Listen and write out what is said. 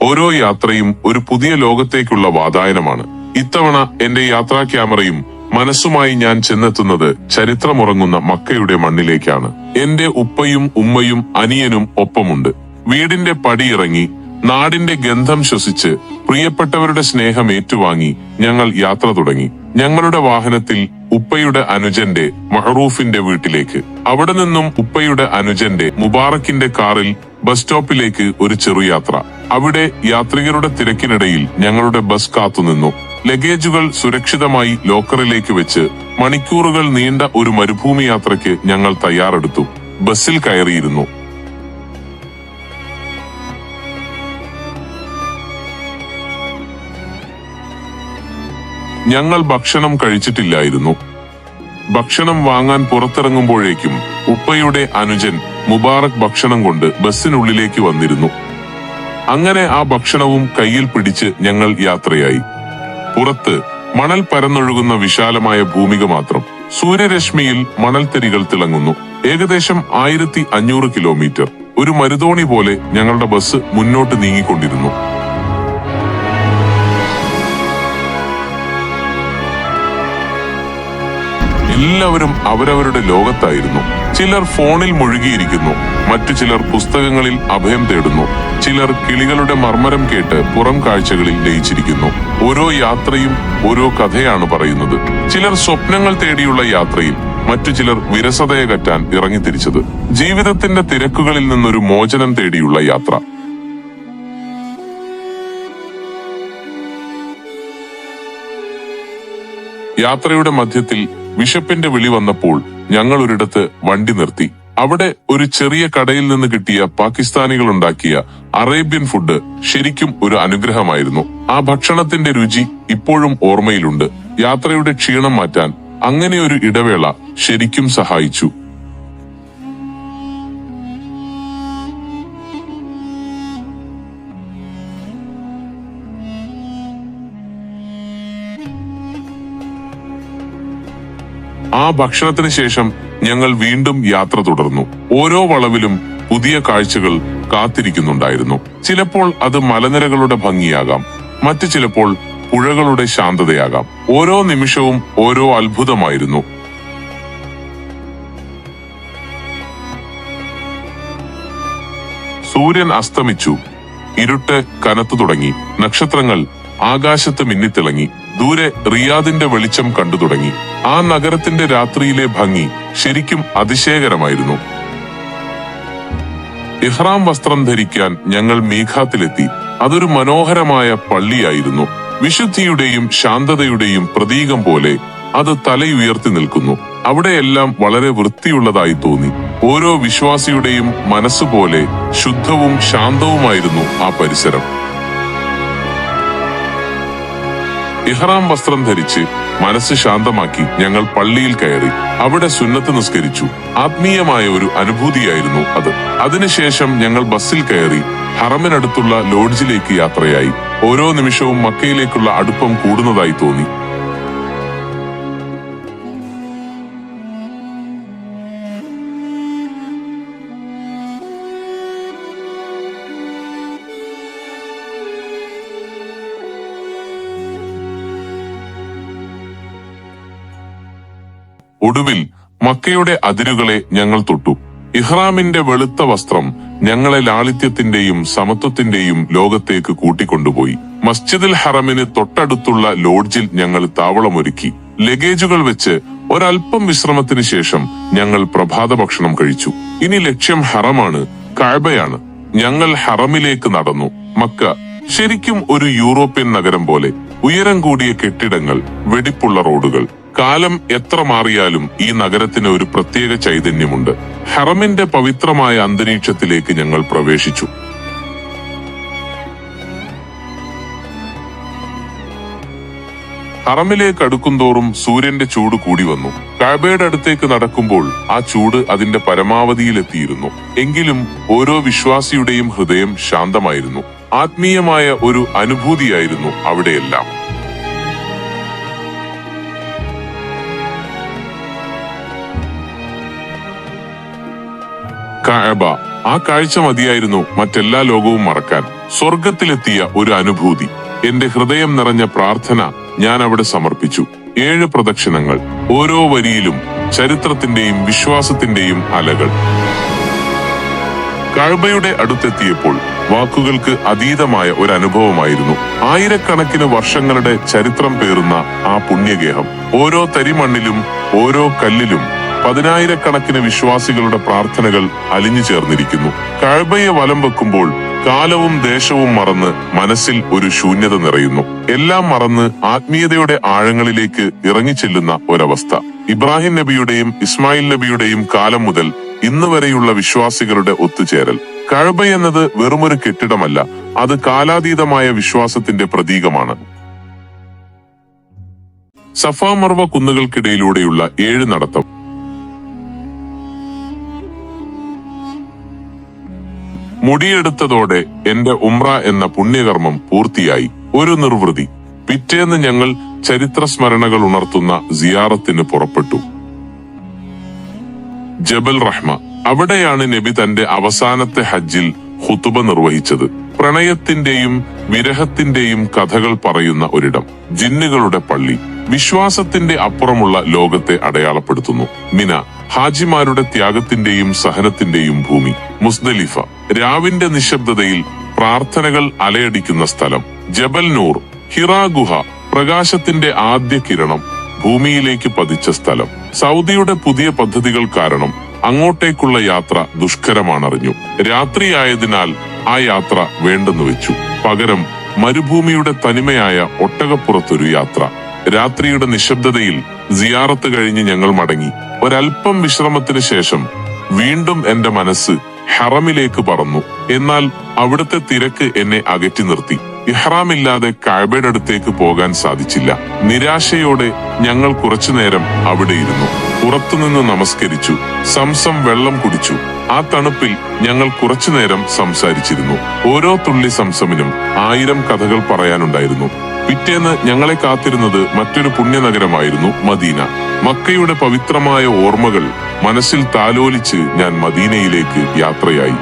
ഓരോ യാത്രയും ഒരു പുതിയ ലോകത്തേക്കുള്ള വാതായനമാണ്. ഇത്തവണ എന്റെ യാത്രാ ക്യാമറയും മനസ്സുമായി ഞാൻ ചെന്നെത്തുന്നത് ചരിത്രമുറങ്ങുന്ന മക്കയുടെ മണ്ണിലേക്കാണ്. എന്റെ ഉപ്പയും ഉമ്മയും അനിയനും ഒപ്പമുണ്ട്. വീടിന്റെ പടിയിറങ്ങി നാടിന്റെ ഗന്ധം ശ്വസിച്ച് പ്രിയപ്പെട്ടവരുടെ സ്നേഹം ഏറ്റുവാങ്ങി ഞങ്ങൾ യാത്ര തുടങ്ങി. ഞങ്ങളുടെ വാഹനത്തിൽ ഉപ്പയുടെ അനുജന്റെ മഹറൂഫിന്റെ വീട്ടിലേക്ക്, അവിടെ നിന്നും ഉപ്പയുടെ അനുജന്റെ മുബാറക്കിന്റെ കാറിൽ ബസ് സ്റ്റോപ്പിലേക്ക് ഒരു ചെറുയാത്ര. അവിടെ യാത്രികരുടെ തിരക്കിനിടയിൽ ഞങ്ങളുടെ ബസ് കാത്തുനിന്നു. ലഗേജുകൾ സുരക്ഷിതമായി ലോക്കറിലേക്ക് വെച്ച് മണിക്കൂറുകൾ നീണ്ട ഒരു മരുഭൂമി യാത്രയ്ക്ക് ഞങ്ങൾ തയ്യാറെടുത്തു. ബസ്സിൽ കയറിയിരുന്നു. ഞങ്ങൾ ഭക്ഷണം കഴിച്ചിട്ടില്ലായിരുന്നു. ഭക്ഷണം വാങ്ങാൻ പുറത്തിറങ്ങുമ്പോഴേക്കും ഉപ്പയുടെ അനുജൻ മുബാറക് ഭക്ഷണം കൊണ്ട് ബസ്സിനുള്ളിലേക്ക് വന്നിരുന്നു. അങ്ങനെ ആ ഭക്ഷണവും കയ്യിൽ പിടിച്ച് ഞങ്ങൾ യാത്രയായി. പുറത്ത് മണൽ പരന്നൊഴുകുന്ന വിശാലമായ ഭൂമിക മാത്രം. സൂര്യരശ്മിയിൽ മണൽത്തരികൾ തിളങ്ങുന്നു. ഏകദേശം 1500 കിലോമീറ്റർ. ഒരു മരുതോണി പോലെ ഞങ്ങളുടെ ബസ് മുന്നോട്ട് നീങ്ങിക്കൊണ്ടിരുന്നു. എല്ലാവരും അവരവരുടെ ലോകത്തായിരുന്നു. ചിലർ ഫോണിൽ മുഴുകിയിരിക്കുന്നു, മറ്റു ചിലർ പുസ്തകങ്ങളിൽ അഭയം തേടുന്നു, ചിലർ കിളികളുടെ മർമ്മരം കേട്ട് പുറം കാഴ്ചകളിൽ ലയിച്ചിരിക്കുന്നു. ഓരോ യാത്രയും ഓരോ കഥയാണ് പറയുന്നത്. ചിലർ സ്വപ്നങ്ങൾ തേടിയുള്ള യാത്രയിൽ, മറ്റു ചിലർ വിരസതയകറ്റാൻ ഇറങ്ങിത്തിരിച്ചത്. ജീവിതത്തിന്റെ തിരക്കുകളിൽ നിന്നൊരു മോചനം തേടിയുള്ള യാത്ര. യാത്രയുടെ മധ്യത്തിൽ വിശപ്പിന്റെ വിളി വന്നപ്പോൾ ഞങ്ങൾ ഒരിടത്ത് വണ്ടി നിർത്തി. അവിടെ ഒരു ചെറിയ കടയിൽ നിന്ന് കിട്ടിയ പാകിസ്ഥാനികൾ ഉണ്ടാക്കിയ അറേബ്യൻ ഫുഡ് ശരിക്കും ഒരു അനുഗ്രഹമായിരുന്നു. ആ ഭക്ഷണത്തിന്റെ രുചി ഇപ്പോഴും ഓർമ്മയിലുണ്ട്. യാത്രയുടെ ക്ഷീണം മാറ്റാൻ അങ്ങനെ ഒരു ഇടവേള ശരിക്കും സഹായിച്ചു. ആ ഭക്ഷണത്തിന് ശേഷം ഞങ്ങൾ വീണ്ടും യാത്ര തുടർന്നു. ഓരോ വളവിലും പുതിയ കാഴ്ചകൾ കാത്തിരിക്കുന്നുണ്ടായിരുന്നു. ചിലപ്പോൾ അത് മലനിരകളുടെ ഭംഗിയാകാം, മറ്റു ചിലപ്പോൾ പുഴകളുടെ ശാന്തതയാകാം. ഓരോ നിമിഷവും ഓരോ അത്ഭുതമായിരുന്നു. സൂര്യൻ അസ്തമിച്ചു. ഇരുട്ട് കനത്തു തുടങ്ങി. നക്ഷത്രങ്ങൾ ആകാശത്ത് മിന്നിത്തിളങ്ങി. ദൂരെ റിയാദിന്റെ വെളിച്ചം കണ്ടു തുടങ്ങി. ആ നഗരത്തിന്റെ രാത്രിയിലെ ഭംഗി ശരിക്കും അതിശയകരമായിരുന്നു. ഇഹ്റാം വസ്ത്രം ധരിക്കാൻ ഞങ്ങൾ മീഖാത്തിലെത്തി. അതൊരു മനോഹരമായ പള്ളിയായിരുന്നു. വിശുദ്ധിയുടെയും ശാന്തതയുടെയും പ്രതീകം പോലെ അത് തലയുയർത്തി നിൽക്കുന്നു. അവിടെയെല്ലാം വളരെ വൃത്തിയുള്ളതായി തോന്നി. ഓരോ വിശ്വാസിയുടെയും മനസ്സുപോലെ ശുദ്ധവും ശാന്തവുമായിരുന്നു ആ പരിസരം. ഇഹ്റാം വസ്ത്രം ധരിച്ച് മനസ്സ് ശാന്തമാക്കി ഞങ്ങൾ പള്ളിയിൽ കയറി. അവിടെ സുന്നത്ത് നിസ്കരിച്ചു. ആത്മീയമായ ഒരു അനുഭൂതിയായിരുന്നു അത്. അതിനുശേഷം ഞങ്ങൾ ബസ്സിൽ കയറി ഹറമിനടുത്തുള്ള ലോഡ്ജിലേക്ക് യാത്രയായി. ഓരോ നിമിഷവും മക്കയിലേക്കുള്ള അടുപ്പം കൂടുന്നതായി തോന്നി. ഒടുവിൽ മക്കയുടെ അതിരുകളെ ഞങ്ങൾ തൊട്ടു. ഇഹ്റാമിന്റെ വെളുത്ത വസ്ത്രം ഞങ്ങളെ ലാളിത്യത്തിന്റെയും സമത്വത്തിന്റെയും ലോകത്തേക്ക് കൂട്ടിക്കൊണ്ടുപോയി. മസ്ജിദുൽ ഹറമിന് തൊട്ടടുത്തുള്ള ലോഡ്ജിൽ ഞങ്ങൾ താവളമൊരുക്കി. ലഗേജുകൾ വെച്ച് ഒരൽപ്പം വിശ്രമത്തിന് ശേഷം ഞങ്ങൾ പ്രഭാത ഭക്ഷണം കഴിച്ചു. ഇനി ലക്ഷ്യം ഹറമാണ്, കഅബയാണ്. ഞങ്ങൾ ഹറമിലേക്ക് നടന്നു. മക്ക ശരിക്കും ഒരു യൂറോപ്യൻ നഗരം പോലെ. ഉയരം കൂടിയ കെട്ടിടങ്ങൾ, വെടിപ്പുള്ള റോഡുകൾ. കാലം എത്ര മാറിയാലും ഈ നഗരത്തിന് ഒരു പ്രത്യേക ചൈതന്യമുണ്ട്. ഹറമിന്റെ പവിത്രമായ അന്തരീക്ഷത്തിലേക്ക് ഞങ്ങൾ പ്രവേശിച്ചു. ഹറമിലേക്ക് അടുക്കുംതോറും സൂര്യന്റെ ചൂട് കൂടി വന്നു. കഅബയുടെ അടുത്തേക്ക് നടക്കുമ്പോൾ ആ ചൂട് അതിന്റെ പരമാവധിയിലെത്തിയിരുന്നു. എങ്കിലും ഓരോ വിശ്വാസിയുടെയും ഹൃദയം ശാന്തമായിരുന്നു. ആത്മീയമായ ഒരു അനുഭൂതിയായിരുന്നു അവിടെയെല്ലാം. കഅബ ആ കാഴ്ച മതിയായിരുന്നു മറ്റെല്ലാ ലോകവും മറക്കാൻ. സ്വർഗത്തിലെത്തിയ ഒരു അനുഭൂതി. എന്റെ ഹൃദയം നിറഞ്ഞ പ്രാർത്ഥന ഞാൻ അവിടെ സമർപ്പിച്ചു. 7 പ്രദക്ഷിണങ്ങൾ, ഓരോ വരിയിലും ചരിത്രത്തിന്റെയും വിശ്വാസത്തിന്റെയും അലകൾ. കഅബയുടെ അടുത്തെത്തിയപ്പോൾ വാക്കുകൾക്ക് അതീതമായ ഒരു അനുഭവമായിരുന്നു. ആയിരക്കണക്കിന് വർഷങ്ങളുടെ ചരിത്രം പേറുന്ന ആ പുണ്യഗേഹം. ഓരോ തരിമണ്ണിലും ഓരോ കല്ലിലും 10,000-കണക്കിന് വിശ്വാസികളുടെ പ്രാർത്ഥനകൾ അലിഞ്ഞു ചേർന്നിരിക്കുന്നു. കഅബയെ വലം വെക്കുമ്പോൾ കാലവും ദേശവും മറന്ന് മനസ്സിൽ ഒരു ശൂന്യത നിറയുന്നു. എല്ലാം മറന്ന് ആത്മീയതയുടെ ആഴങ്ങളിലേക്ക് ഇറങ്ങിച്ചെല്ലുന്ന ഒരവസ്ഥ. ഇബ്രാഹിം നബിയുടെയും ഇസ്മായിൽ നബിയുടെയും കാലം മുതൽ ഇന്ന് വരെയുള്ള വിശ്വാസികളുടെ ഒത്തുചേരൽ. കഅബ എന്നത് വെറുമൊരു കെട്ടിടമല്ല, അത് കാലാതീതമായ വിശ്വാസത്തിന്റെ പ്രതീകമാണ്. സഫാ മർവ കുന്നുകൾക്കിടയിലൂടെയുള്ള 7 നടത്തം. മുടിയെടുത്തതോടെ എന്റെ ഉംറ എന്ന പുണ്യകർമ്മം പൂർത്തിയായി. ഒരു നിർവൃതി. പിറ്റേന്ന് ഞങ്ങൾ ചരിത്ര സ്മരണകൾ ഉണർത്തുന്ന സിയാറത്തിന് പുറപ്പെട്ടു. ജബൽ റഹ്മ. അവിടെയാണ് നബി തന്റെ അവസാനത്തെ ഹജ്ജിൽ ഖുതുബ നിർവഹിച്ചത്. പ്രണയത്തിന്റെയും വിരഹത്തിന്റെയും കഥകൾ പറയുന്ന ഒരിടം. ജിന്നുകളുടെ പള്ളി. വിശ്വാസത്തിന്റെ അപ്പുറമുള്ള ലോകത്തെ അടയാളപ്പെടുത്തുന്നു. മിന. ഹാജിമാരുടെ ത്യാഗത്തിന്റെയും സഹനത്തിന്റെയും ഭൂമി. മുസ്ദലിഫ. രാവിന്റെ നിശബ്ദതയിൽ പ്രാർത്ഥനകൾ അലയടിക്കുന്ന സ്ഥലം. ജബൽ നൂർ. ഹിറാ ഗുഹ. പ്രകാശത്തിന്റെ ആദ്യ കിരണം ഭൂമിയിലേക്ക് പതിച്ച സ്ഥലം. സൗദിയുടെ പുതിയ പദ്ധതികൾ കാരണം അങ്ങോട്ടേക്കുള്ള യാത്ര ദുഷ്കരമാണറിഞ്ഞു. രാത്രിയായതിനാൽ ആ യാത്ര വേണ്ടെന്ന് വെച്ചു. പകരം മരുഭൂമിയുടെ തനിമയായ ഒട്ടകപ്പുറത്തൊരു യാത്ര. രാത്രിയുടെ നിശബ്ദതയിൽ സിയാറത്ത് കഴിഞ്ഞ് ഞങ്ങൾ മടങ്ങി. ഒരൽപ്പം വിശ്രമത്തിന് ശേഷം വീണ്ടും എന്റെ മനസ്സ് ഹറമിലേക്ക് പറന്നു. എന്നാൽ അവിടുത്തെ തിരക്ക് എന്നെ അകറ്റി നിർത്തി. ഇഹ്റാമില്ലാതെ കഅബയുടെ അടുത്തേക്ക് പോകാൻ സാധിച്ചില്ല. നിരാശയോടെ ഞങ്ങൾ കുറച്ചുനേരം അവിടെ ഇരുന്നു. പുറത്തുനിന്ന് നമസ്കരിച്ചു. സംസം വെള്ളം കുടിച്ചു. ആ തണുപ്പിൽ ഞങ്ങൾ കുറച്ചുനേരം സംസാരിച്ചിരുന്നു. ഓരോ തുള്ളി സംസമിനും 1000 കഥകൾ പറയാനുണ്ടായിരുന്നു. പിറ്റേന്ന് ഞങ്ങളെ കാത്തിരുന്നത് മറ്റൊരു പുണ്യനഗരമായിരുന്നു മദീന. മക്കയുടെ പവിത്രമായ ഓർമ്മകൾ മനസ്സിൽ താലോലിച്ച് ഞാൻ മദീനയിലേക്ക് യാത്രയായി.